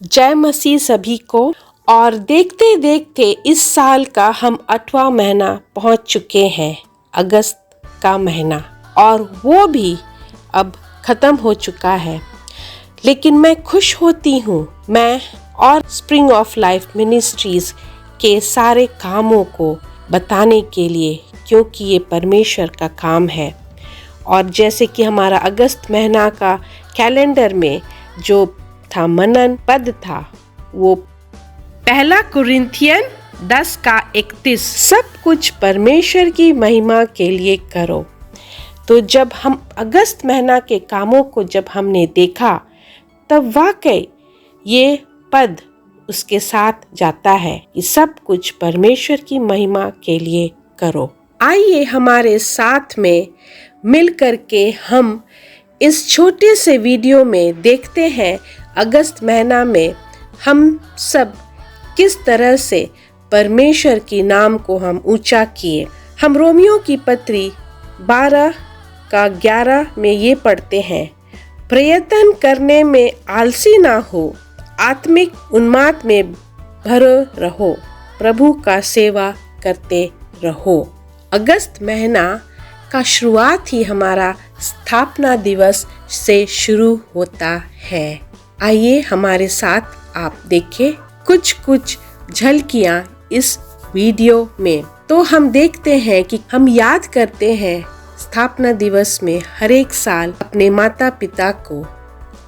जय मसीह सभी को। और देखते देखते इस साल का हम 8वां महीना पहुंच चुके हैं, अगस्त का महीना, और वो भी अब ख़त्म हो चुका है। लेकिन मैं खुश होती हूँ, मैं और स्प्रिंग ऑफ लाइफ मिनिस्ट्रीज़ के सारे कामों को बताने के लिए, क्योंकि ये परमेश्वर का काम है। और जैसे कि हमारा अगस्त महीना का कैलेंडर में जो था मनन पद था, वो 1 कुरिन्थियन 10:31, सब कुछ परमेश्वर की महिमा के लिए करो। तो जब हम अगस्त महीना के कामों को जब हमने देखा, तब वाकई ये पद उसके साथ जाता है कि सब कुछ परमेश्वर की महिमा के लिए करो। आइए हमारे साथ में मिल करके हम इस छोटे से वीडियो में देखते हैं अगस्त महीना में हम सब किस तरह से परमेश्वर की नाम को हम ऊंचा किए। हम रोमियो की पत्री 12:11 में ये पढ़ते हैं, प्रयत्न करने में आलसी ना हो, आत्मिक उन्माद में भरे रहो, प्रभु का सेवा करते रहो। अगस्त महीना का शुरुआत ही हमारा स्थापना दिवस से शुरू होता है। आइए हमारे साथ आप देखें कुछ झलकियां इस वीडियो में। तो हम देखते हैं कि हम याद करते हैं स्थापना दिवस में हर एक साल अपने माता पिता को,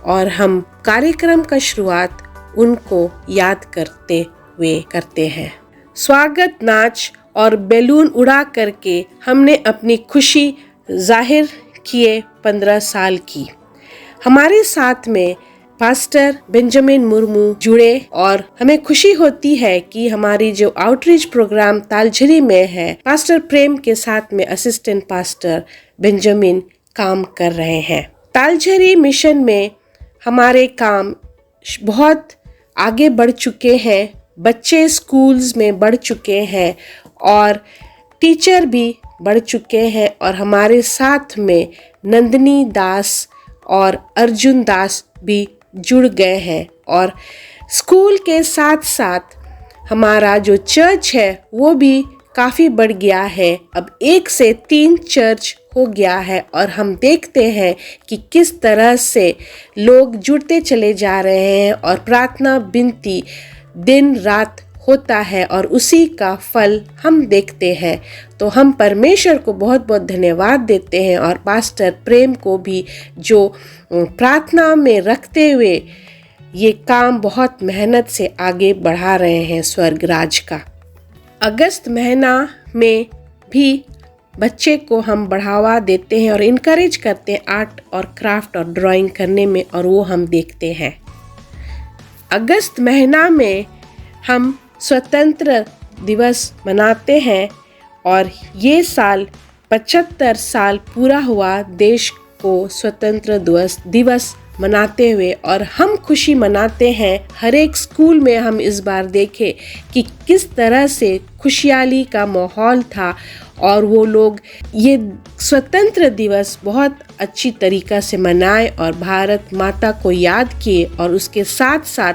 और हम कार्यक्रम का शुरुआत उनको याद करते हुए करते हैं। स्वागत नाच और बैलून उड़ा करके हमने अपनी खुशी जाहिर किए 15 साल की। हमारे साथ में पास्टर बेंजामिन मुर्मू जुड़े, और हमें खुशी होती है कि हमारी जो आउटरीच प्रोग्राम तालझरी में है, पास्टर प्रेम के साथ में असिस्टेंट पास्टर बेंजामिन काम कर रहे हैं। तालझरी मिशन में हमारे काम बहुत आगे बढ़ चुके हैं, बच्चे स्कूल्स में बढ़ चुके हैं और टीचर भी बढ़ चुके हैं, और हमारे साथ में नंदनी दास और अर्जुन दास भी जुड़ गए हैं। और स्कूल के साथ साथ हमारा जो चर्च है वो भी काफ़ी बढ़ गया है, अब 1 से 3 चर्च हो गया है, और हम देखते हैं कि किस तरह से लोग जुड़ते चले जा रहे हैं और प्रार्थना विनती दिन रात होता है, और उसी का फल हम देखते हैं। तो हम परमेश्वर को बहुत बहुत धन्यवाद देते हैं, और पास्टर प्रेम को भी जो प्रार्थना में रखते हुए ये काम बहुत मेहनत से आगे बढ़ा रहे हैं स्वर्ग राज का। अगस्त महीना में भी बच्चे को हम बढ़ावा देते हैं और इनकरेज करते हैं आर्ट और क्राफ्ट और ड्राइंग करने में, और वो हम देखते हैं। अगस्त महीना में हम स्वतंत्र दिवस मनाते हैं, और ये साल 75 साल पूरा हुआ देश को स्वतंत्र दिवस मनाते हुए, और हम खुशी मनाते हैं। हर एक स्कूल में हम इस बार देखें कि किस तरह से खुशहाली का माहौल था, और वो लोग ये स्वतंत्र दिवस बहुत अच्छी तरीक़ा से मनाए और भारत माता को याद किए, और उसके साथ साथ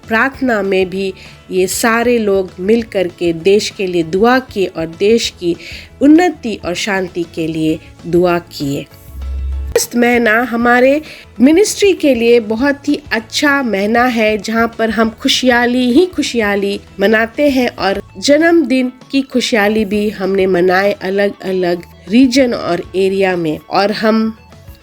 प्रार्थना में भी ये सारे लोग मिल कर के देश के लिए दुआ किए और देश की उन्नति और शांति के लिए दुआ किए। अगस्त महीना हमारे मिनिस्ट्री के लिए बहुत ही अच्छा महीना है, जहाँ पर हम खुशहाली मनाते हैं, और जन्मदिन की खुशहाली भी हमने मनाए अलग अलग रीजन और एरिया में। और हम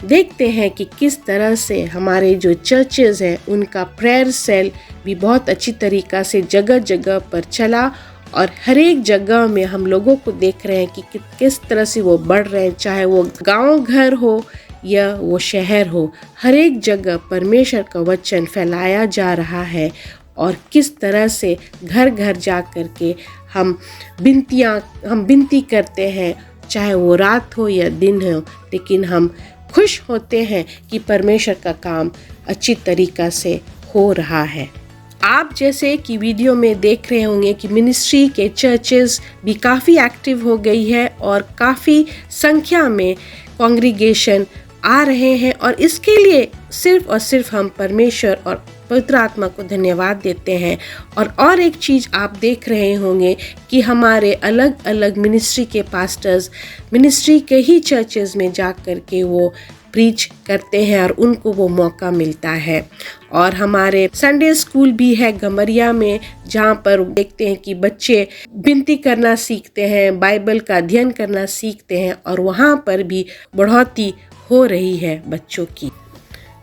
देखते हैं कि किस तरह से हमारे जो चर्चेज हैं उनका प्रेयर सेल भी बहुत अच्छी तरीक़ा से जगह जगह पर चला, और हर एक जगह में हम लोगों को देख रहे हैं कि किस तरह से वो बढ़ रहे हैं, चाहे वो गांव घर हो या वो शहर हो, हर एक जगह परमेश्वर का वचन फैलाया जा रहा है, और किस तरह से घर घर जा कर के हम विनती करते हैं, चाहे वो रात हो या दिन हो, लेकिन हम खुश होते हैं कि परमेश्वर का काम अच्छी तरीक़ा से हो रहा है। आप जैसे कि वीडियो में देख रहे होंगे कि मिनिस्ट्री के चर्चेस भी काफ़ी एक्टिव हो गई है, और काफ़ी संख्या में कॉन्ग्रीगेशन आ रहे हैं, और इसके लिए सिर्फ और सिर्फ हम परमेश्वर और पवित्र आत्मा को धन्यवाद देते हैं। और एक चीज़ आप देख रहे होंगे कि हमारे अलग अलग मिनिस्ट्री के पास्टर्स मिनिस्ट्री के ही चर्चेज़ में जा कर के वो प्रीच करते हैं और उनको वो मौका मिलता है। और हमारे संडे स्कूल भी है गमरिया में, जहाँ पर देखते हैं कि बच्चे विनती करना सीखते हैं, बाइबल का अध्ययन करना सीखते हैं और वहाँ पर भी बढ़ोतरी हो रही है बच्चों की।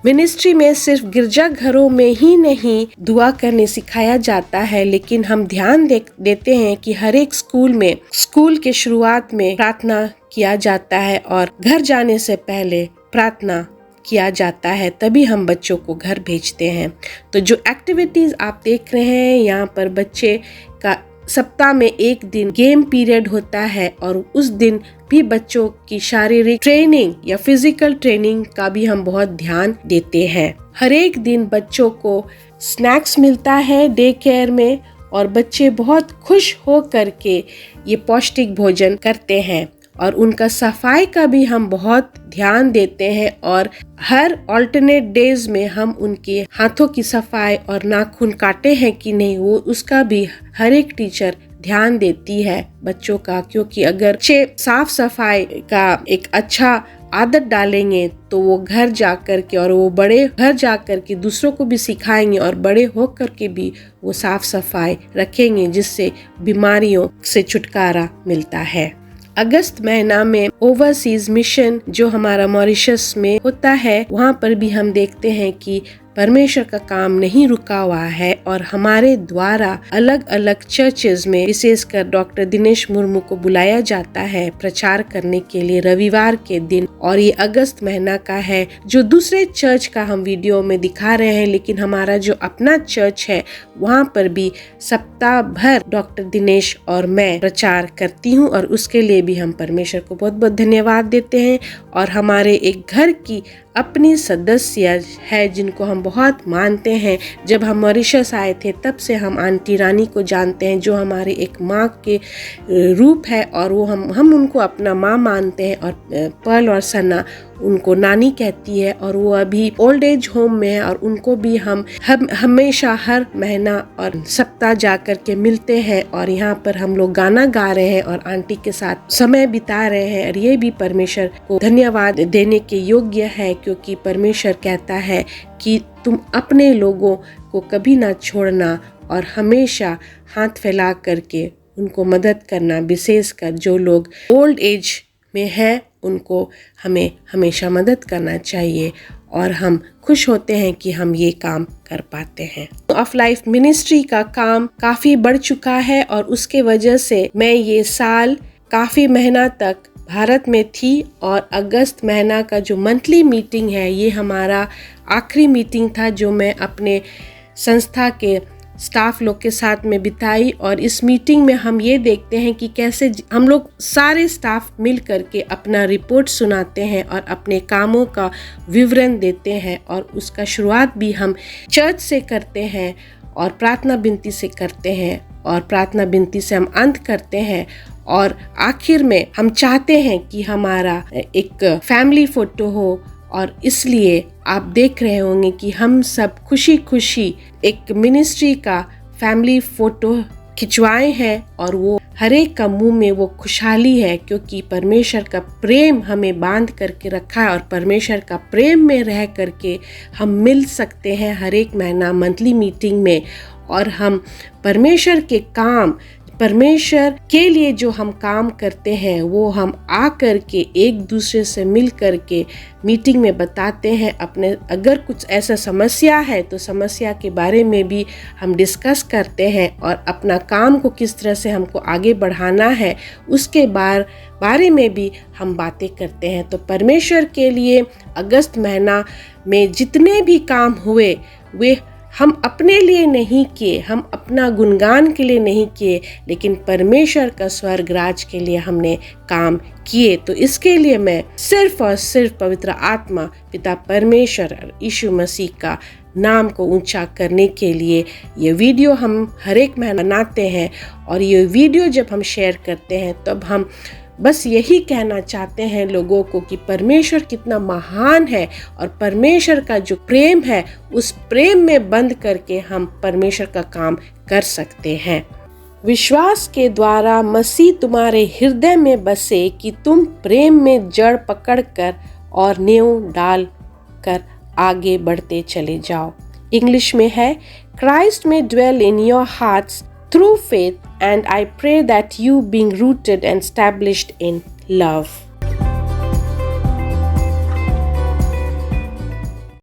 मिनिस्ट्री में सिर्फ गिरजाघरों में ही नहीं दुआ करने सिखाया जाता है, लेकिन हम ध्यान देते हैं कि हर एक स्कूल में स्कूल के शुरुआत में प्रार्थना किया जाता है और घर जाने से पहले प्रार्थना किया जाता है, तभी हम बच्चों को घर भेजते हैं। तो जो एक्टिविटीज़ आप देख रहे हैं यहाँ पर, बच्चे का सप्ताह में एक दिन गेम पीरियड होता है और उस दिन भी बच्चों की शारीरिक ट्रेनिंग या फिजिकल ट्रेनिंग का भी हम बहुत ध्यान देते हैं। हर एक दिन बच्चों को स्नैक्स मिलता है डे केयर में और बच्चे बहुत खुश हो करके ये पौष्टिक भोजन करते हैं। और उनका सफाई का भी हम बहुत ध्यान देते हैं और हर ऑल्टरनेट डेज में हम उनके हाथों की सफाई और नाखून काटे हैं कि नहीं, वो उसका भी हर एक टीचर ध्यान देती है बच्चों का, क्योंकि अगर बच्चे साफ सफाई का एक अच्छा आदत डालेंगे तो वो घर जा कर के और वो बड़े घर जा कर के दूसरों को भी सिखाएंगे और बड़े हो कर के भी वो साफ सफाई रखेंगे, जिससे बीमारियों से छुटकारा मिलता है। अगस्त महीना में ओवरसीज मिशन जो हमारा मॉरिशस में होता है, वहाँ पर भी हम देखते हैं कि परमेश्वर का काम नहीं रुका हुआ है और हमारे द्वारा अलग अलग चर्चेज में विशेषकर डॉक्टर दिनेश मुर्मू को बुलाया जाता है प्रचार करने के लिए रविवार के दिन। और ये अगस्त महीना का है। जो दूसरे चर्च का हम वीडियो में दिखा रहे हैं, लेकिन हमारा जो अपना चर्च है वहाँ पर भी सप्ताह भर डॉक्टर दिनेश और मैं प्रचार करती हूँ और उसके लिए भी हम परमेश्वर को बहुत बहुत धन्यवाद देते हैं। और हमारे एक घर की अपनी सदस्य है जिनको हम बहुत मानते हैं। जब हम मॉरिशस आए थे तब से हम आंटी रानी को जानते हैं, जो हमारे एक माँ के रूप है और वो हम उनको अपना माँ मानते हैं। और पर्ल और सना उनको नानी कहती है और वो अभी ओल्ड एज होम में है और उनको भी हम हमेशा हर महीना और सप्ताह जा कर के मिलते हैं और यहाँ पर हम लोग गाना गा रहे हैं और आंटी के साथ समय बिता रहे हैं। और ये भी परमेश्वर को धन्यवाद देने के योग्य है, क्योंकि परमेश्वर कहता है कि तुम अपने लोगों को कभी ना छोड़ना और हमेशा हाथ फैला करके उनको मदद करना। विशेषकर जो लोग ओल्ड एज में है उनको हमें हमेशा मदद करना चाहिए और हम खुश होते हैं कि हम ये काम कर पाते हैं। ऑफ लाइफ मिनिस्ट्री का काम काफ़ी बढ़ चुका है और उसके वजह से मैं ये साल काफ़ी महीना तक भारत में थी और अगस्त महीना का जो मंथली मीटिंग है ये हमारा आखिरी मीटिंग था जो मैं अपने संस्था के स्टाफ लोग के साथ में बिताई। और इस मीटिंग में हम ये देखते हैं कि कैसे हम लोग सारे स्टाफ मिल करके अपना रिपोर्ट सुनाते हैं और अपने कामों का विवरण देते हैं और उसका शुरुआत भी हम चर्च से करते हैं और प्रार्थना विनती से करते हैं और प्रार्थना विनती से हम अंत करते हैं। और आखिर में हम चाहते हैं कि हमारा एक फैमिली फोटो हो और इसलिए आप देख रहे होंगे कि हम सब खुशी खुशी एक मिनिस्ट्री का फैमिली फोटो खिंचवाए हैं और वो हर एक का मुंह में वो खुशहाली है, क्योंकि परमेश्वर का प्रेम हमें बांध करके रखा है और परमेश्वर का प्रेम में रह करके हम मिल सकते हैं हर एक महीना मंथली मीटिंग में। और हम परमेश्वर के काम, परमेश्वर के लिए जो हम काम करते हैं वो हम आ कर के एक दूसरे से मिल कर के मीटिंग में बताते हैं। अपने अगर कुछ ऐसा समस्या है तो समस्या के बारे में भी हम डिस्कस करते हैं और अपना काम को किस तरह से हमको आगे बढ़ाना है उसके बारे में भी हम बातें करते हैं। तो परमेश्वर के लिए अगस्त महीना में जितने भी काम हुए वे हम अपने लिए नहीं किए, हम अपना गुणगान के लिए नहीं किए, लेकिन परमेश्वर का स्वर्ग राज के लिए हमने काम किए। तो इसके लिए मैं सिर्फ और सिर्फ पवित्र आत्मा पिता परमेश्वर और यीशु मसीह का नाम को ऊंचा करने के लिए ये वीडियो हम हर एक महीना बनाते हैं। और ये वीडियो जब हम शेयर करते हैं तब हम बस यही कहना चाहते हैं लोगों को कि परमेश्वर कितना महान है और परमेश्वर का जो प्रेम है उस प्रेम में बंद करके हम परमेश्वर का काम कर सकते हैं। विश्वास के द्वारा मसीह तुम्हारे हृदय में बसे कि तुम प्रेम में जड़ पकड़कर और नींव डाल कर आगे बढ़ते चले जाओ। इंग्लिश में है, Christ may dwell in your hearts through faith, and I pray that you being rooted and established in love.